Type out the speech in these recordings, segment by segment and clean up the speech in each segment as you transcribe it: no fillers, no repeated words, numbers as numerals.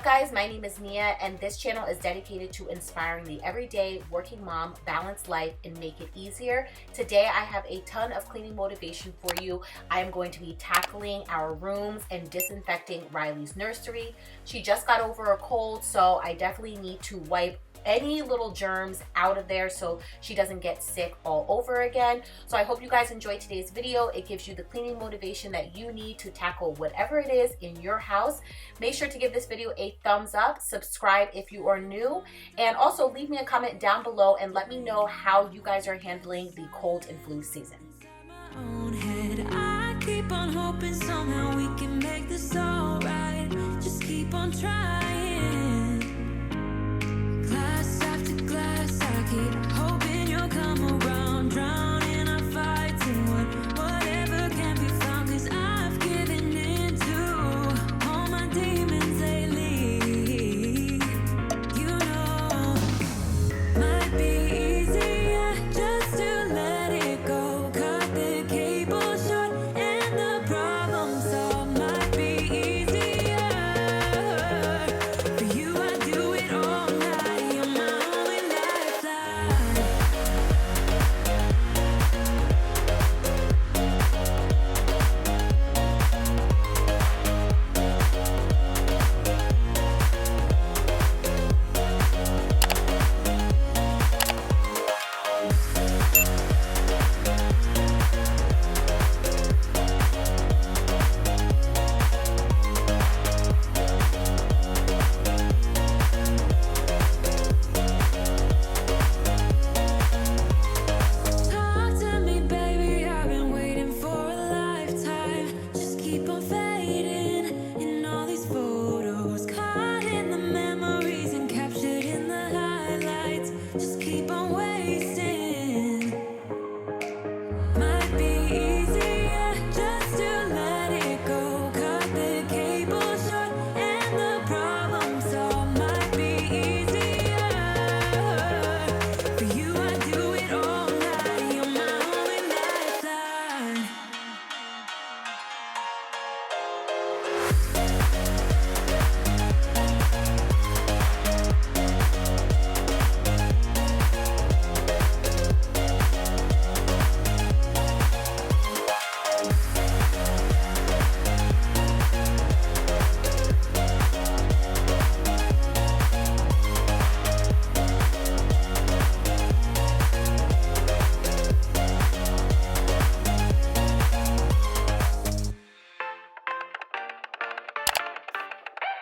guys, my name is Nia and this channel is dedicated to inspiring the everyday working mom balance life and make it easier. Today I have a ton of cleaning motivation for you. I am going to be tackling our rooms and disinfecting Riley's nursery. She just got over a cold, so I definitely need to wipe any little germs out of there so she doesn't get sick all over again. So I hope you guys enjoyed today's video. It gives you the cleaning motivation that you need to tackle whatever it is in your house. Make sure to give this video a thumbs up, subscribe if you are new, and also leave me a comment down below and let me know how you guys are handling the cold and flu season. I keep on hoping somehow we can make this all right. Just keep on trying. Glass after glass, I keep hoping you'll come around. Drowning our fights and whatever can be found. 'Cause I've given in to all my demons lately. You know, might be easier just to let it go. Cut the cable short and the problem solved. Might be easier for you. I do it all night. You're my only lifeline. Talk to me, baby. I've been waiting for a lifetime. Just keep on fading in all these photos, caught in the memories and captured in the highlights. Just keep on wasting. Might be easier just to let it go. Cut the cable short and the problem solved. Might be easier for you. I do it all night. You're my only lifeline.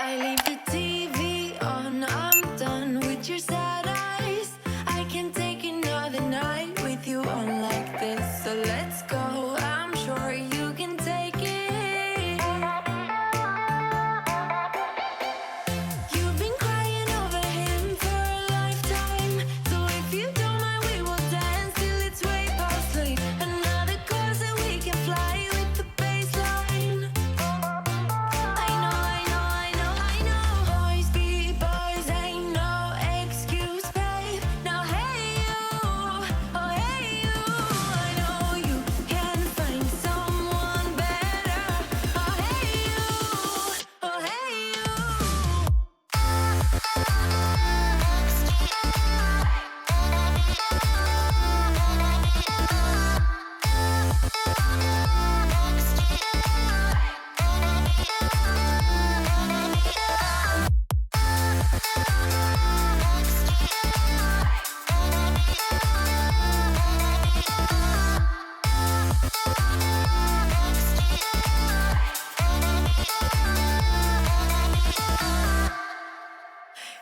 I leave the TV on, I'm done with your sad eyes. I can take another night with you on like this. So let's go, I'm sure you can take it. You've been crying over him for a lifetime. So if you don't mind, we will dance till it's way past late. Another course that we can fly with the baseline. Boys be boys, ain't no excuse, babe. Now hey you, oh hey you. I know you can find someone better. Oh hey you, oh hey you.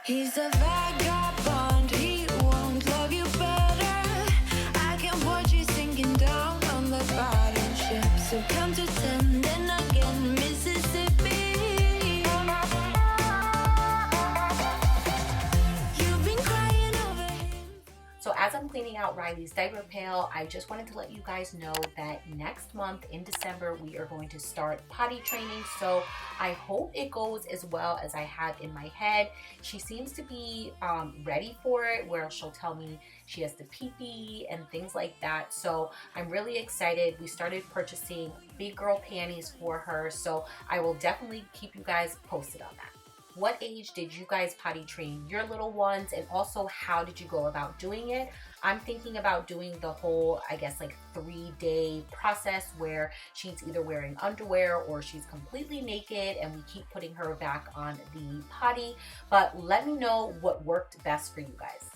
He's a vagabond, he won't love you better. I can watch you sinking down on the bottom ship. So come to 10, then again, Mississippi. You've been crying over him. So as I'm cleaning out Riley's diaper pail, I just wanted to let you guys know that next month in December, we are going to start potty training. So I hope it goes as well as I had in my head. She seems to be ready for it, where she'll tell me she has the pee-pee and things like that. So I'm really excited. We started purchasing big girl panties for her. So I will definitely keep you guys posted on that. what age did you guys potty train your little ones, and also how did you go about doing it? I'm thinking about doing the whole, I guess, like 3-day process where she's either wearing underwear or she's completely naked and we keep putting her back on the potty. But let me know what worked best for you guys.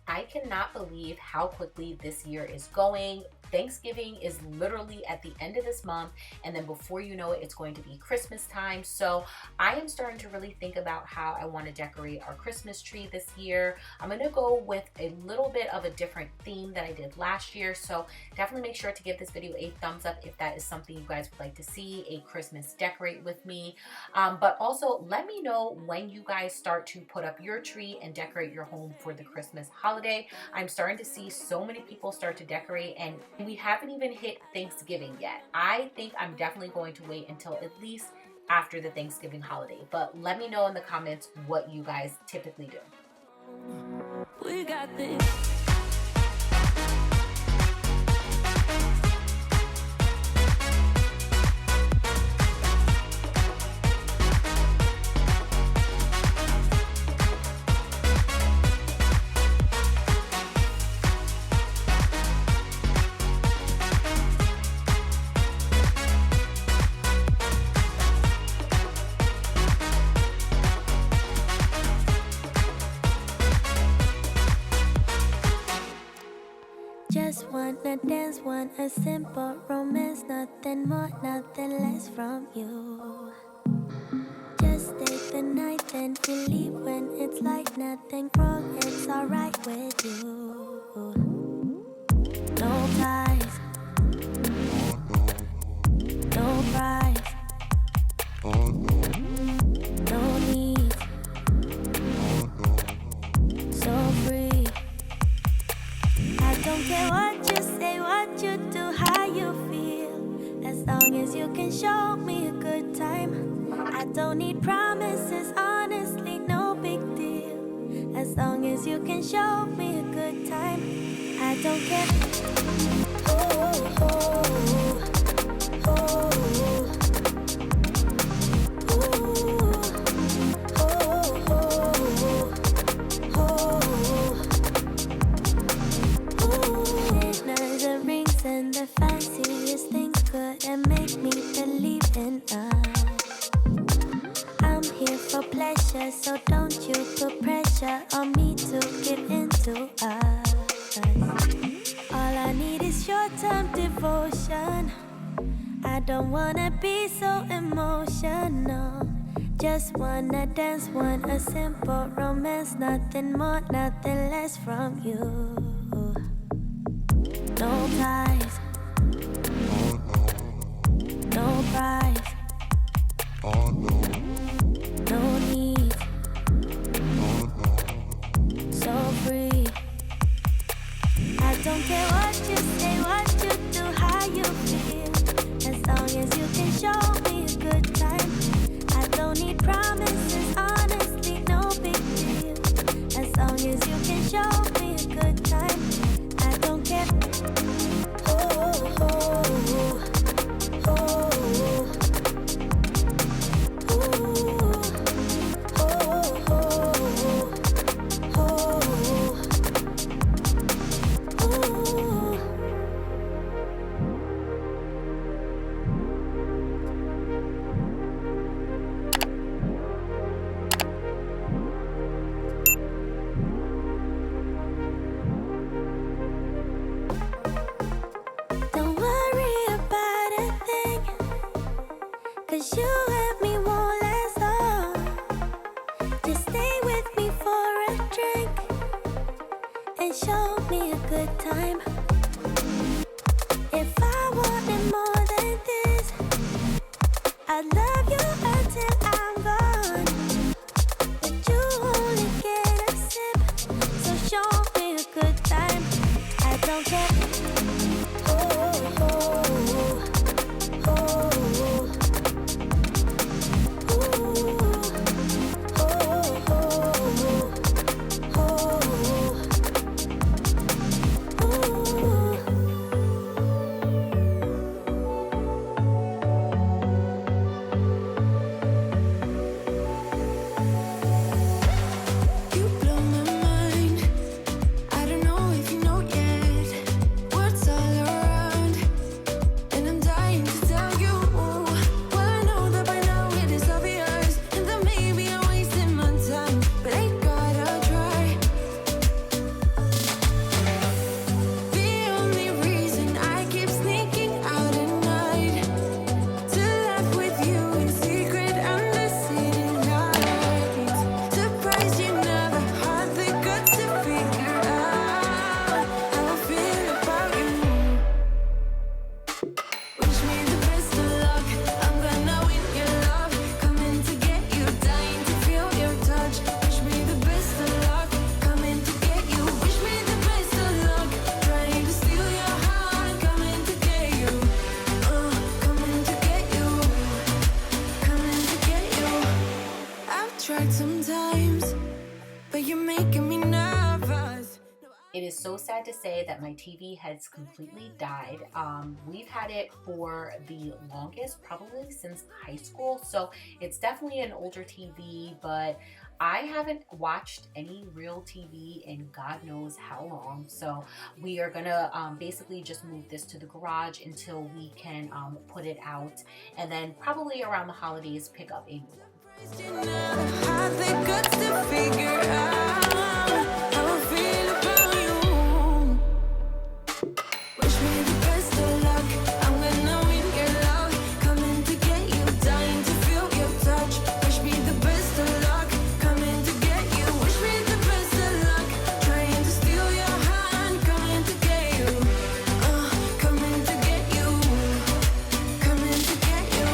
I cannot believe how quickly this year is going. Thanksgiving is literally at the end of this month, and then before you know it, it's going to be Christmas time. So I am starting to really think about how I want to decorate our Christmas tree this year. I'm going to go with a little bit of a different theme that I did last year. So definitely make sure to give this video a thumbs up if that is something you guys would like to see, a Christmas decorate with me. But also let me know when you guys start to put up your tree and decorate your home for the Christmas holiday. I'm starting to see so many people start to decorate, and we haven't even hit Thanksgiving yet. I think I'm definitely going to wait until at least after the Thanksgiving holiday. But let me know in the comments what you guys typically do. We got this. Just wanna dance, want a simple romance, nothing more, nothing less from you. Just stay the night, then we leave when it's like nothing wrong, it's alright with you. No ties, no price, no need, so free. I don't care what you say, what you do, how you feel, as long as you can show me a good time. I don't need promises, honestly, no big deal, As long as you can show me a good time, I don't care. Oh, oh, oh, oh. And the fanciest things couldn't make me believe in us. I'm here for pleasure, so don't you put pressure on me to give into us. All I need is short-term devotion. I don't wanna be so emotional. Just wanna dance, want a simple romance. Nothing more, nothing less from you. No ties, no price, no need, so free. I don't care what you say, what you do, how you feel. As long as you can show me a good time. I don't need promises, honestly, no big deal. As long as you can show me a good time, I don't care. Oh, oh, oh, oh. Don't worry about a thing, 'cause you and me won't last long. Just stay with me for a drink and show me a good time. If I wanted more than this, I'd love you until I'm gone. But you only get a sip, so show me a good time. I don't care. You blow my mind. I don't know if you know yet what's all around, and I'm dying to tell you. Well, I know that by now it is obvious, and that maybe I'm wasting my time, but I gotta try. The only reason I keep sneaking out at night to laugh with you in secret under city lights. Surprised you never had the guts to figure out how I feel about you. Wish me the best of luck. I'm gonna win your love. Coming to get you, dying to feel your touch. Wish me the best of luck. Coming to get you. Wish me the best of luck. Trying to steal your heart. Coming to get you. Coming to get you. Coming to get you. I've tried sometimes, but you're making me nervous. It is so sad to say that my TV has completely died. We've had it for the longest, probably since high school. So it's definitely an older TV, but I haven't watched any real TV in God knows how long. So we are gonna basically just move this to the garage until we can put it out, and then probably around the holidays pick up a new one. You never had the guts to figure out how I feel about you. Wish me the best of luck. I'm gonna win your love. Coming to get you, dying to feel your touch. Wish me the best of luck. Coming to get you. Wish me the best of luck. Trying to steal your hand. Coming to get you. Coming to get you. Coming to get you.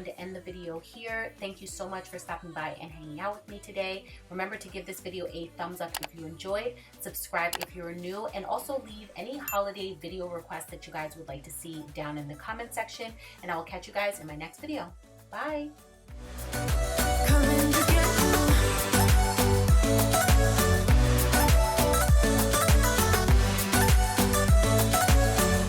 going to end the video here. Thank you so much for stopping by and hanging out with me today. Remember to give this video a thumbs up if you enjoyed, subscribe if you're new, and also leave any holiday video requests that you guys would like to see down in the comment section. And I will catch you guys in my next video. Bye.